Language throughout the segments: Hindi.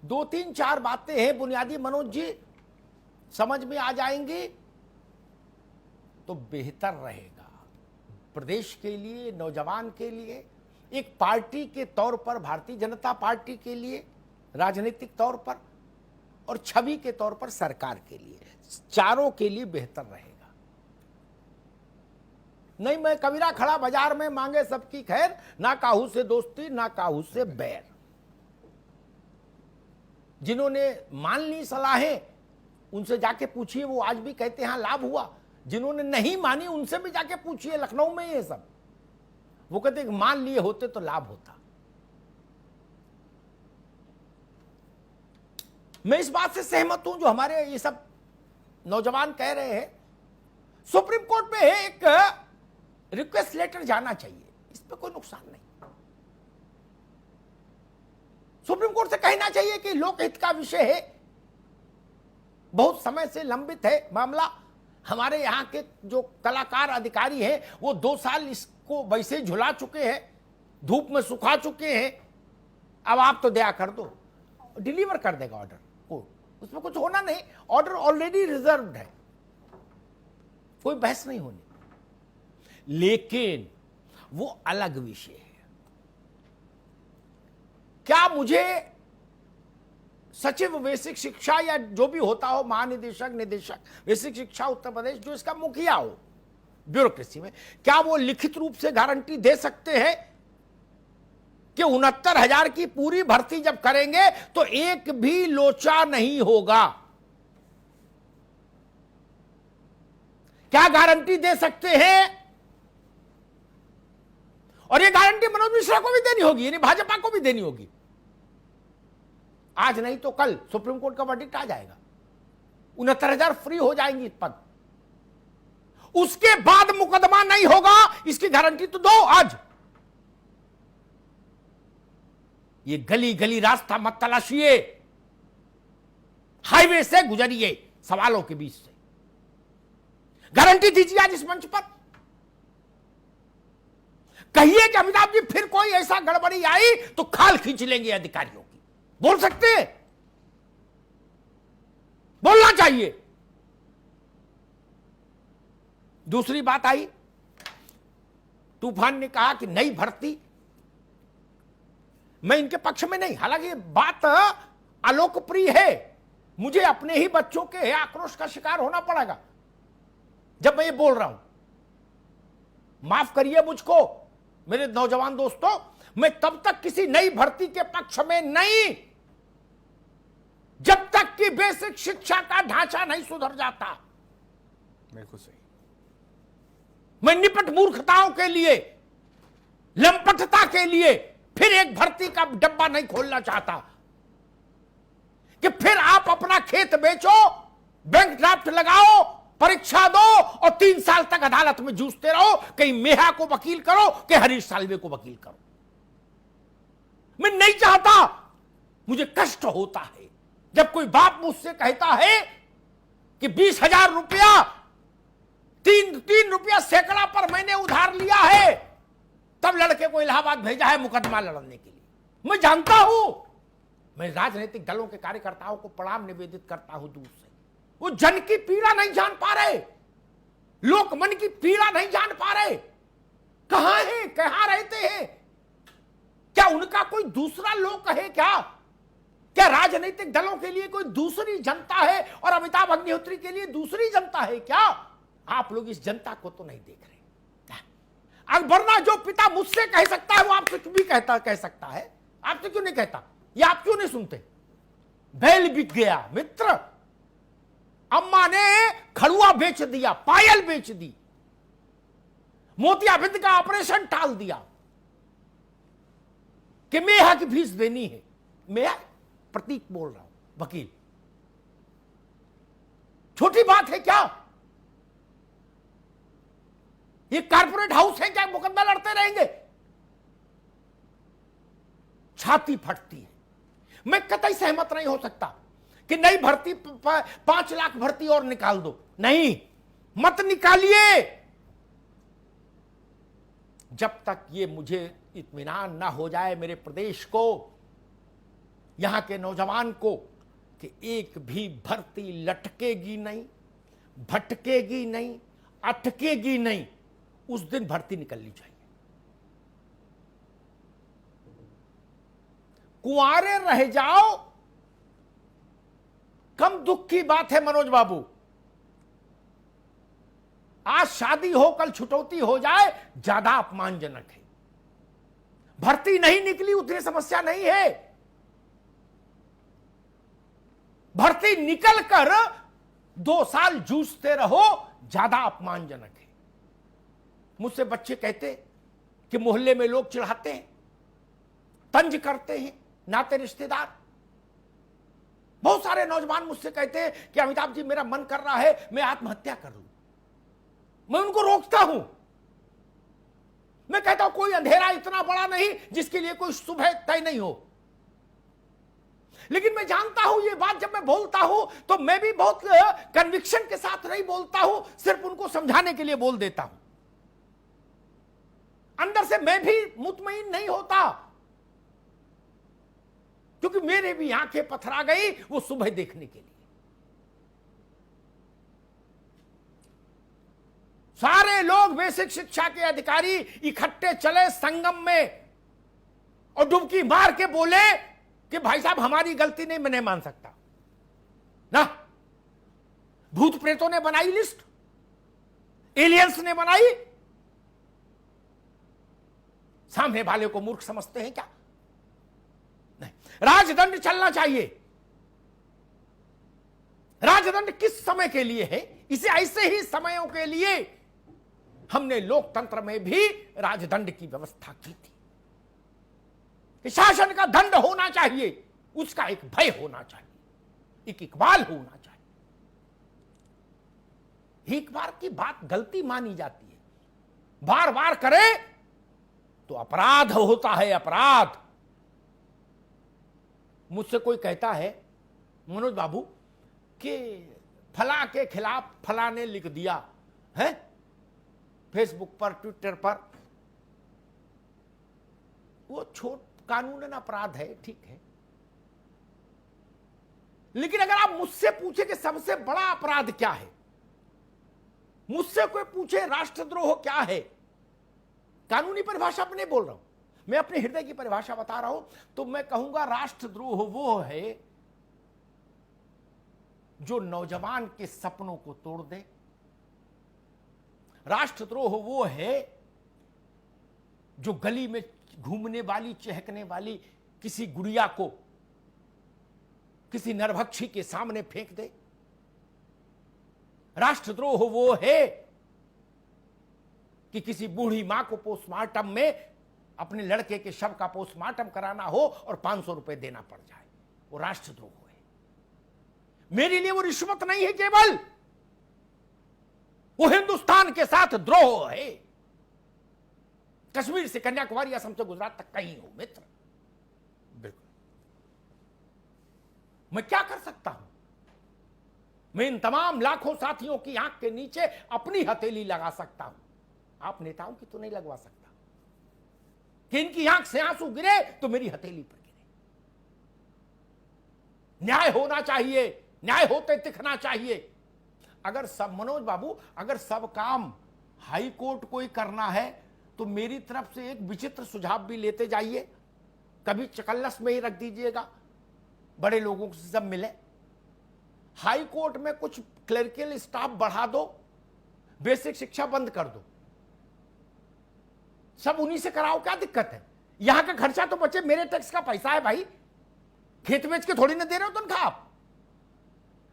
दो तीन चार बातें हैं बुनियादी, मनोज जी समझ में आ जाएंगी तो बेहतर रहेगा प्रदेश के लिए, नौजवान के लिए, एक पार्टी के तौर पर, भारतीय जनता पार्टी के लिए राजनीतिक तौर पर, और छवि के तौर पर सरकार के लिए, चारों के लिए बेहतर रहेगा। नहीं मैं कबीरा खड़ा बाजार में मांगे सबकी खैर, ना काहू से दोस्ती ना काहू से बैर। जिन्होंने मान ली सलाहें उनसे जाके पूछिए, वो आज भी कहते हैं हाँ लाभ हुआ। जिन्होंने नहीं मानी उनसे भी जाके पूछिए, लखनऊ में ये सब, वो कहते हैं मान लिए होते तो लाभ होता। मैं इस बात से सहमत हूं जो हमारे ये सब नौजवान कह रहे हैं, सुप्रीम कोर्ट में एक रिक्वेस्ट लेटर जाना चाहिए, इस पर कोई नुकसान नहीं। सुप्रीम कोर्ट से कहना चाहिए कि लोकहित का विषय है, बहुत समय से लंबित है मामला, हमारे यहां के जो कलाकार अधिकारी हैं वो 2 साल इसको वैसे झुला चुके हैं, धूप में सुखा चुके हैं, अब आप तो दया कर दो, डिलीवर कर देगा ऑर्डर कोर्ट, उसमें कुछ होना नहीं, ऑर्डर ऑलरेडी रिजर्व्ड है, कोई बहस नहीं होनी। लेकिन वो अलग विषय है। क्या मुझे सचिव बेसिक शिक्षा या जो भी होता हो, महानिदेशक, निदेशक बेसिक शिक्षा उत्तर प्रदेश, जो इसका मुखिया हो ब्यूरोक्रेसी में, क्या वो लिखित रूप से गारंटी दे सकते हैं कि 69,000 की पूरी भर्ती जब करेंगे तो एक भी लोचा नहीं होगा? क्या गारंटी दे सकते हैं? और ये गारंटी मनोज मिश्रा को भी देनी होगी, यानी भाजपा को भी देनी होगी। आज नहीं तो कल सुप्रीम कोर्ट का वर्डिक्ट आ जाएगा, 69,000 फ्री हो जाएंगी पद, उसके बाद मुकदमा नहीं होगा, इसकी गारंटी तो दो आज। ये गली गली रास्ता मत तलाशिए, हाईवे से गुजरिए सवालों के बीच से, गारंटी दीजिए आज इस मंच पर। कहिए कि अमिताभ जी फिर कोई ऐसा गड़बड़ी आई तो खाल खींच लेंगे अधिकारियों की, बोल सकते हैं, बोलना चाहिए। दूसरी बात आई, तूफान ने कहा कि नई भर्ती, मैं इनके पक्ष में नहीं, हालांकि बात अलोकप्रिय है, मुझे अपने ही बच्चों के आक्रोश का शिकार होना पड़ेगा जब मैं ये बोल रहा हूं। माफ करिए मुझको मेरे नौजवान दोस्तों, मैं तब तक किसी नई भर्ती के पक्ष में नहीं जब तक कि बेसिक शिक्षा का ढांचा नहीं सुधर जाता। बिल्कुल सही। मैं निपट मूर्खताओं के लिए, लंपटता के लिए फिर एक भर्ती का डब्बा नहीं खोलना चाहता कि फिर आप अपना खेत बेचो, बैंक ड्राफ्ट लगाओ, परीक्षा दो और 3 साल तक अदालत में जूझते रहो, कहीं मेहा को वकील करो कि हरीश साल्वे को वकील करो। मैं नहीं चाहता, मुझे कष्ट होता है जब कोई बाप मुझसे कहता है कि 20,000 रुपया 3 रुपया सैकड़ा पर मैंने उधार लिया है, तब लड़के को इलाहाबाद भेजा है मुकदमा लड़ने के लिए। मैं जानता हूं, मैं राजनीतिक दलों के कार्यकर्ताओं को प्रणाम निवेदित करता हूं दूर से, वो जन की पीड़ा नहीं जान पा रहे, लोक मन की पीड़ा नहीं जान पा रहे, कहां है, कहां रहते हैं, क्या उनका कोई दूसरा लोक है? क्या राजनीतिक दलों के लिए कोई दूसरी जनता है और अमिताभ अग्निहोत्री के लिए दूसरी जनता है? क्या आप लोग इस जनता को तो नहीं देख रहे? वरना जो पिता मुझसे कह सकता है वो आपसे भी कह सकता है, आपसे क्यों नहीं कहता? ये आप क्यों नहीं सुनते? बैल बिक गया मित्र, अम्मा ने खड़ुआ बेच दिया, पायल बेच दी, मोतियाबिंद का ऑपरेशन टाल दिया कि मेहा की फीस देनी है। मेहा प्रतीक बोल रहा हूं, वकील, छोटी बात है क्या? ये कारपोरेट हाउस है क्या, मुकदमा लड़ते रहेंगे? छाती फटती है। मैं कतई सहमत नहीं हो सकता कि नई भर्ती 5 लाख भर्ती और निकाल दो, नहीं, मत निकालिए जब तक ये मुझे इत्मीनान ना हो जाए मेरे प्रदेश को यहां के नौजवान को कि एक भी भर्ती लटकेगी नहीं, भटकेगी नहीं, अटकेगी नहीं, उस दिन भर्ती निकलनी चाहिए। कुंवारे रह जाओ, कम दुख की बात है मनोज बाबू। आज शादी हो, कल छुटौती हो जाए, ज्यादा अपमानजनक है। भर्ती नहीं निकली उतनी समस्या नहीं है, भर्ती निकल कर 2 साल जूझते रहो, ज्यादा अपमानजनक है। मुझसे बच्चे कहते कि मोहल्ले में लोग चिढ़ाते हैं, तंज करते हैं, नाते रिश्तेदार। बहुत सारे नौजवान मुझसे कहते हैं कि अमिताभ जी मेरा मन कर रहा है मैं आत्महत्या कर लूं। मैं उनको रोकता हूं, मैं कहता हूं कोई अंधेरा इतना बड़ा नहीं जिसके लिए कोई सुबह तय नहीं हो। लेकिन मैं जानता हूं ये बात जब मैं बोलता हूं तो मैं भी बहुत कन्विक्शन के साथ नहीं बोलता हूं, सिर्फ उनको समझाने के लिए बोल देता हूं। अंदर से मैं भी मुतमईन नहीं होता, क्योंकि मेरे भी आंखें पथरा गई वो सुबह देखने के लिए। सारे लोग बेसिक शिक्षा के अधिकारी इकट्ठे चले संगम में और डुबकी मार के बोले कि भाई साहब हमारी गलती नहीं, मैं नहीं मान सकता ना। भूत प्रेतों ने बनाई लिस्ट, एलियंस ने बनाई, सामने वाले को मूर्ख समझते हैं क्या? नहीं, राजदंड चलना चाहिए। राजदंड किस समय के लिए है? इसे ऐसे ही समयों के लिए हमने लोकतंत्र में भी राजदंड की व्यवस्था की थी कि शासन का दंड होना चाहिए, उसका एक भय होना चाहिए, एक इकबाल होना चाहिए। एक बार की बात गलती मानी जाती है, बार बार करे तो अपराध होता है, अपराध। मुझसे कोई कहता है मनोज बाबू कि फला के खिलाफ फला ने लिख दिया है फेसबुक पर, ट्विटर पर, वो छोट कानूनन अपराध है, ठीक है। लेकिन अगर आप मुझसे पूछे कि सबसे बड़ा अपराध क्या है, मुझसे कोई पूछे राष्ट्रद्रोह क्या है, कानूनी परिभाषा में नहीं बोल रहा हूं, मैं अपने हृदय की परिभाषा बता रहा हूं, तो मैं कहूंगा राष्ट्रद्रोह वो है जो नौजवान के सपनों को तोड़ दे। राष्ट्रद्रोह वो है जो गली में घूमने वाली, चहकने वाली किसी गुड़िया को किसी नरभक्षी के सामने फेंक दे। राष्ट्रद्रोह वो है कि किसी बूढ़ी मां को पोस्टमार्टम में अपने लड़के के शव का पोस्टमार्टम कराना हो और 500 रुपए देना पड़ जाए, वो राष्ट्रद्रोह है। मेरे लिए वो रिश्वत नहीं है, केवल वो हिंदुस्तान के साथ द्रोह है। कश्मीर से कन्याकुमारी, असम से गुजरात तक कहीं हो मित्र, बिल्कुल। मैं क्या कर सकता हूं? मैं इन तमाम लाखों साथियों की आंख के नीचे अपनी हथेली लगा सकता हूं, आप नेताओं की तो नहीं लगवा सकता। कि इनकी आंख से आंसू गिरे तो मेरी हथेली पर गिरे। न्याय होना चाहिए, न्याय होते दिखना चाहिए। अगर सब, मनोज बाबू, अगर सब काम हाई कोर्ट को ही करना है तो मेरी तरफ से एक विचित्र सुझाव भी लेते जाइए, कभी चकल्लस में ही रख दीजिएगा, बड़े लोगों से सब मिले। हाई कोर्ट में कुछ क्लर्कियल स्टाफ बढ़ा दो, बेसिक शिक्षा बंद कर दो, सब उन्हीं से कराओ, क्या दिक्कत है? यहां का खर्चा तो बचे, मेरे टैक्स का पैसा है भाई, खेत बेच के थोड़ी ना दे रहे हो तनख्वाह आप।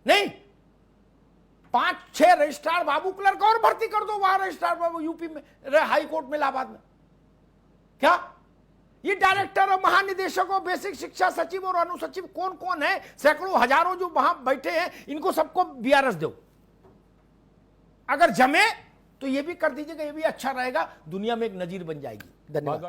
नहीं, 5-6 रजिस्ट्रार बाबू क्लर्क और भर्ती कर दो वहां, रजिस्ट्रार बाबू यूपी में, हाई कोर्ट में, इलाहाबाद में। क्या ये डायरेक्टर और महानिदेशक और बेसिक शिक्षा सचिव और अनुसचिव कौन कौन है, सैकड़ों हजारों जो वहां बैठे हैं, इनको सबको बीआरएस दो। अगर जमे तो ये भी कर दीजिएगा, ये भी अच्छा रहेगा, दुनिया में एक नजीर बन जाएगी। धन्यवाद।